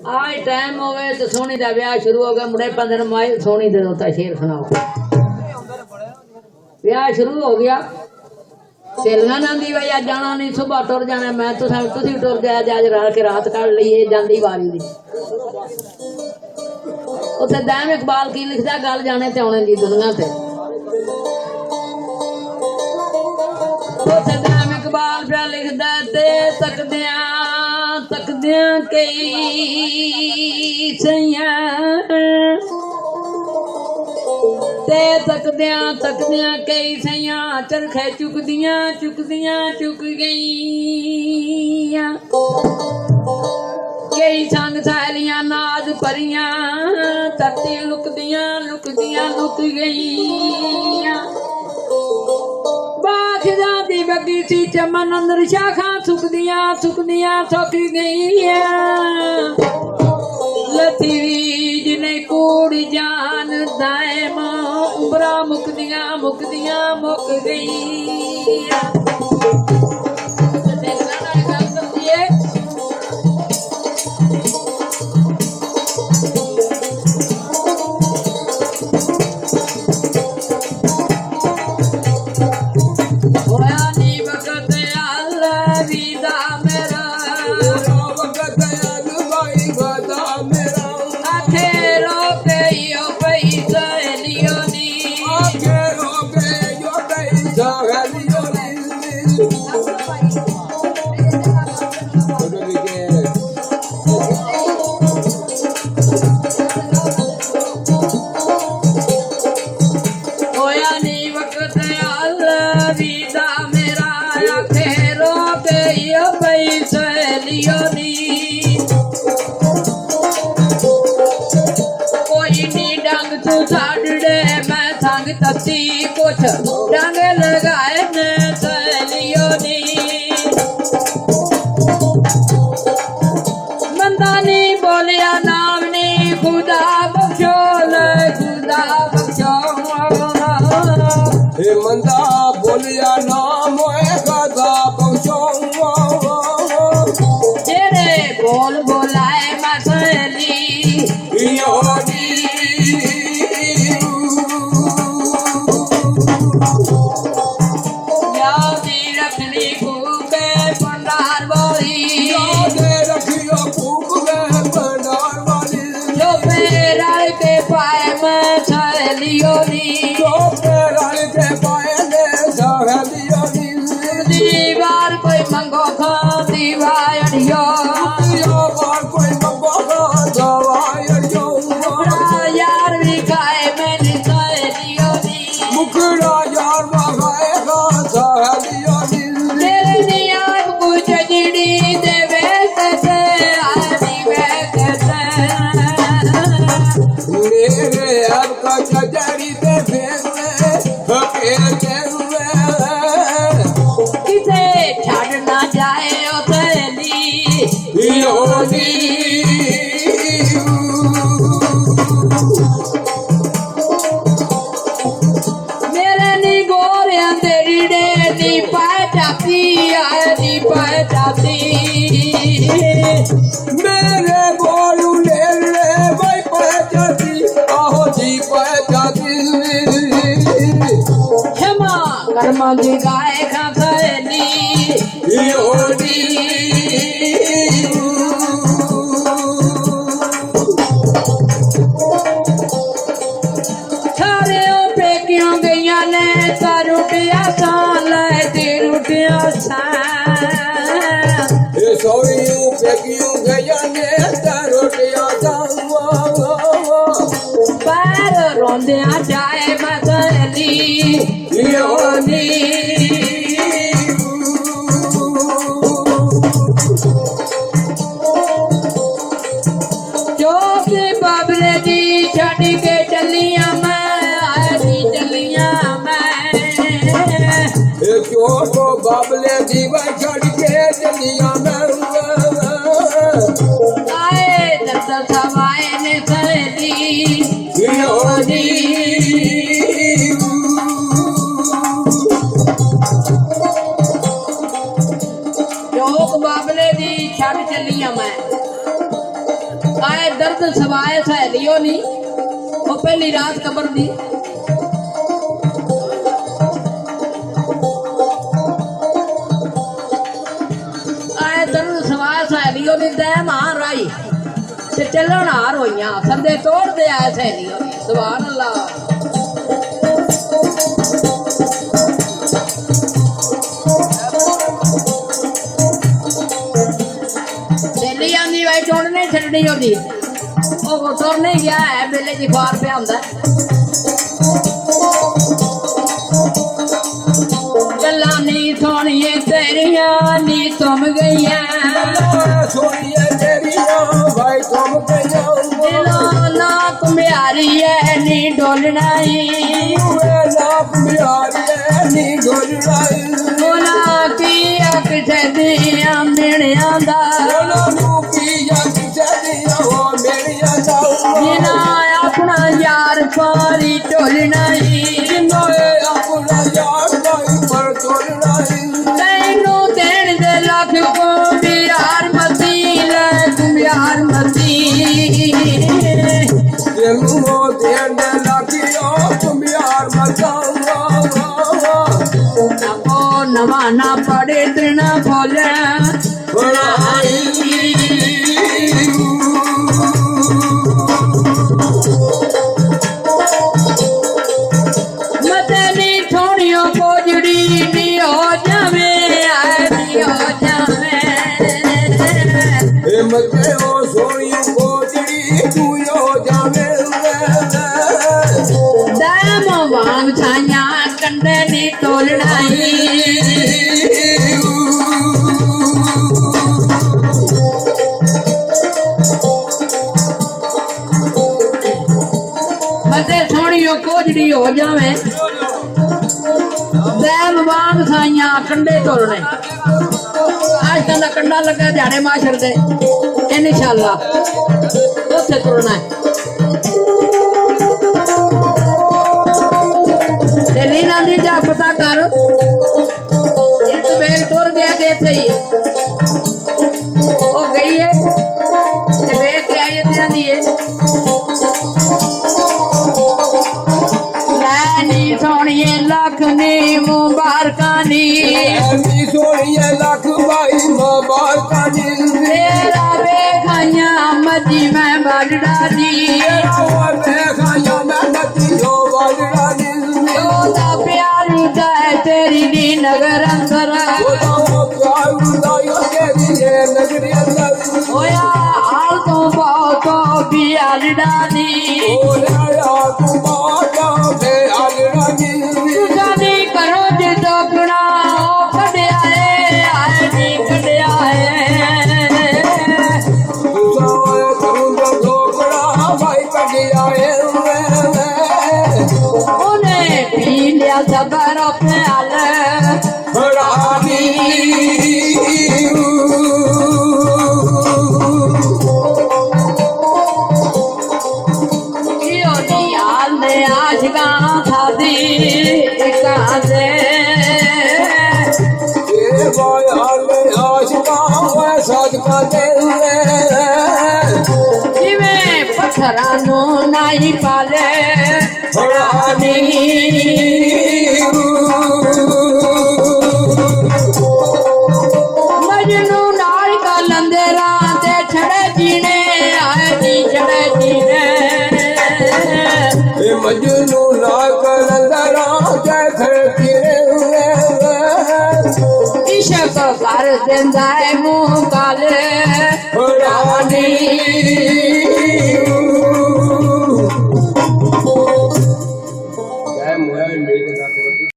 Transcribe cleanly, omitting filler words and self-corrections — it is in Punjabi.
आज टाइम हो गए तो सोनी का ब्याह शुरू हो गया। मुंडे 15 माई सोनी दे दोता शेर सुनाओ। ब्याह शुरू हो गया। सहेलियां आंदी भाई अज जाना नहीं, सुबह टुर जाना। मैं तो तुसी टुर गया अज रल के रात कढ़ लीए जांदी वारी दी। उत्थे दैम इकबाल की लिखदा, गल जाने ते आने दी दुनिया ते। उत्थे दैम इकबाल पिया लिखदा ते तकदियां कई सैयां ते तकदियां कई सैयां चरखे चुकदियां चुक गईयां। कई संग सहेलियां नाज परियां धरती लुकदियां लुक गईयां। बाखदा दी बगी सी चमन अंदर शाखा सुकदियां सुक गईयां। लथी जिने कूड़ जान दायम उमरा मुकदियां मुक गईयां। कुछ रंग लगाए न सहेलियों ने। मंदा नहीं बोलिया नाम ने खुदा बख्शो मंदा बोलिया नाम खुदा बख्शो। जेरे बोल बोलाए मैं सहेली दीवार कोई मंगो खा दीवारियो कोई मंगो खा दवाइयो। यार भी खाए मैंने सहेलियों नी मुखड़ा यार खाए खा सहेलियों नी। तेरे नी आप कुछ जिड़ी देवे कैसे आदि वे कैसे मेरे अब का जड़ी दे फेरे किसे छाड़ ना जाए ओ सहेली मेरे नी गोरियां तेरी डे नी पहचाती मेरे बोलू ले भाई पहचाती आहो जी पहचाती। क्षमा कर्मा जी गाए खा सहेली सारे पे क्यों गईया ने रुटिया सान लाई रुटिया सान सौरियों पे क्यों गईया ने रुटिया सान पैर रोंदिया जाए मैं सहेली जो कि बाबरे दी छड़ के चलिया मैं क्यों तो बाबले दी छड़ के चलिया मैं आए दर्द सवाए ने सहेली जो ਲੋਕ ਬਾਬਲੇ ਦੀ ਛੱਡ ਚੱਲੀ ਆ ਮੈਂ ਆਏ ਦਰਦ ਸਵਾਏ ਸਹੇਲੀਓ ਨਹੀਂ ਉਹ ਪਹਿਲੀ ਰਾਤ ਕਬਰ ਦੀ ਆਏ ਦਰਦ ਸਵਾਏ ਸਹੇਲੀਓ ਦੀ ਤੈ ਮਾਂ ਰਾਈ ਤੇ ਚੱਲਣ ਹਾਰ ਹੋਈਆਂ ਸੰਦੇ ਤੋੜਦੇ ਆਏ ਸਹੇਲੀਓ ਦੀ ਸੁਭਾਨ ਅੱਲਾਹ ਸਹੇਲੀ ਆਂਦੀ ਵਾਈ ਚੋਣ ਨਹੀਂ ਛੱਡਣੀ ਉਹਦੀ ਉਹ ਤੁਰ ਨਹੀਂ ਗਿਆ ਹੈ ਮੇਲੇ ਦੀ ਖਾਰ ਪਿਆ ਹੁੰਦਾ ਗੱਲਾਂ ਨਹੀਂ ਸੋਹਣੀਏ ਤੇਰੀਆਂ ਨੀ ਤੁਮ ਗਈਆਂ ਸੋਹਣੀਏ ਤੇਰੀਆਂ ਭਾਈ ਤੁਮ ਗਈਆਂ ਦਿਲੋਂ ਨਾ ਕੁਮਿਆਰੀ ਐ ਨੀ ਡੋਲਣਾ ਈ ਨਾ ਪਿਆਰੀਏ ਨੀ ਗੋਲੜਾਈ ਉਹਨਾਂ ਕੀ ਕਿਸੇ ਦੀਆਂ ਮਿਹਣਿਆਂ ਦਾ ਉਹਨਾਂ ਨੂੰ ਕੀ ਕਿਸੇ ਦੀਆਂ ਉਹ ਮੇਰੀਆਂ ਦਾ ਜਿਨਾ ਆਪਣਾ ਯਾਰ ਪਾਰੀ ਢੋਲਣਾ ਈ ਜਿੰਨਾ ਆਪਣਾ ਯਾਰ ਭਾਈ ਪਰ ਤੋੜਾਈ ਤੈਨੂੰ ਦੇਣ ਦੇ ਲੱਖ ਕੋ ਬਿਆਰ ਮਤੀ ਲੈ ਕੁਮਿਆਰ ਮਤੀ ਤੈਨੂੰ ਦੇਣ ਦੇ ਲਾਗਿਓ ਤੁਮਿਆਰ ਮਤਾਵਾ ਆਪੋ ਨਵਾਂ ਨਾ ਪੜੇ ਤ੍ਰਿਣਾ ਬੋਲੇ ਬਣਾਈ ਮਤੇ ਨੀ ਥੋੜੀਓ ਕੋਜੜੀ ਨੀ ਹੋ ਜਾਵੇ ਆਏ ਨੀ ਹੋ ਜਾਵੇ ਇਹ ਮਤੇ ਉਹ ਸੋਹਣੀ ਕੋਜੜੀ ਤੂੰ ਹੋ ਜਾਵੇ ਦਮ ਵਾਂਗ ਛਾਈਆਂ ਕੰਡੇ ਨੀ ਟੋਲਣਾਈ ਮਤੇ ਸੋਹਣੀਓ ਕੋਜੜੀ ਹੋ ਜਾਵੇ ਦਮ ਵਾਂਗ ਛਾਈਆਂ ਕੰਡੇ ਟੋਲਣੇ ਅੱਜ ਤਾਂ ਦਾ ਕੰਡਾ ਲੱਗਾ ਦਿਹਾੜੇ ਮਾਸ਼ਰ ਦੇ ਇਨਸ਼ਾਅੱਲਾ ਉੱਥੇ ਤੁਰਨਾ ਹੈ ਤੇ ਲੀਨਾ ਦੀ ਜਾ ਪਤਾ ਕਰ ਇੱਕ ਵੇਲ ਤੁਰ ਗਿਆ ਕਿ ਇੱਥੇ ਹੀ ਉਹ ਗਈ ਹੈ ਤੇ ਵੇਖ ਕੇ ਆਈ ਤੇ ਆਂਦੀ ਹੈ ਲੈਣੀ ਸੋਹਣੀਏ ਲੱਖ ਨੀ ਮੁਬਾਰਕਾਂ ਨੀ ਐਨੀ ਸੋਹਣੀਏ ਲੱਖ ਭਾਈ ਮੁਬਾਰਕਾਂ ਨੀ ਤੇਰਾ ਵੇਖਾਈਆਂ ਮੱਜੀ ਮੈਂ ਬੜੜਾ ਦੀ ਉਹ ਵੇਖਾਂ ਮੈਂ ਨੱਤੀ ਹੋ ਵੜੜਾ ਨੀ ਉਹਦਾ ਪਿਆਰ ਦਾ ਹੈ ਤੇਰੀ ਦੀ ਨਗਰ ਅੰਦਰ ਉਹਦਾ ਪਿਆਰ ਦਾ ਤੇਰੀ ਨਗਰੀ ਅੰਦਰ ਹੋਇਆ ਹਾਲ ਤੋਂ ਬਹੁਤ ਪਿਆਰੜਾ ਦੀ ਉਹ ਲਿਆ ਤੂੰ ਮਾਤਾ ਤੇ ਆਲੜਾ ਨੀ ਤੁਸਾਂ ਕਰੋ ਜੇ ਦੋਗਣਾ ਉਹ ਕੱਢਿਆ ਏ ਆਏ ਨੀ ਕੱਢਿਆ ਏ ਤੁਸਾਂ ਕਰੂੰਗਾ ਦੋਗੜਾ ਭਾਈ ਕੱਢਿਆ ਏ ਉਹਨੇ ਪੀ ਲਿਆ ਸਬਰ ਪਿਆਲ ਬੜਾਨੀ ਕਿਉਂ ਨੀ ਹਾਲ ਨੇ ਆਸ਼ਕਾਂ ਖਾਦੀ ਕਾਜ਼ੇ ਇਹ ਵਾਇਆਲ ਆਸ਼ਕਾਂ ਵੇ ਸਦਕਾ ਦੇ ਜਿਵੇਂ ਪੱਥਰਾਂ ਨੂੰ ਨਹੀਂ ਪਾਲੇ ਬੜਾਨੀ ਮਜਨੂ ਨਾਲ ਕਲੰਦਰਾਂ ਤੇ ਛੜੇ ਜੀਣੇ ਆਏ ਨੀ ਛੜੇ ਜੀਣੇ ਇਹ ਮਜਨੂ ਨਾ ਕਰੰਦਰਾ ਜੈ ਖੜਕੀ ਇਸ਼ਕ ਕਰ ਦਿੰਦਾ ਹੈ ਮੂੰਹ ਕਾਲੇ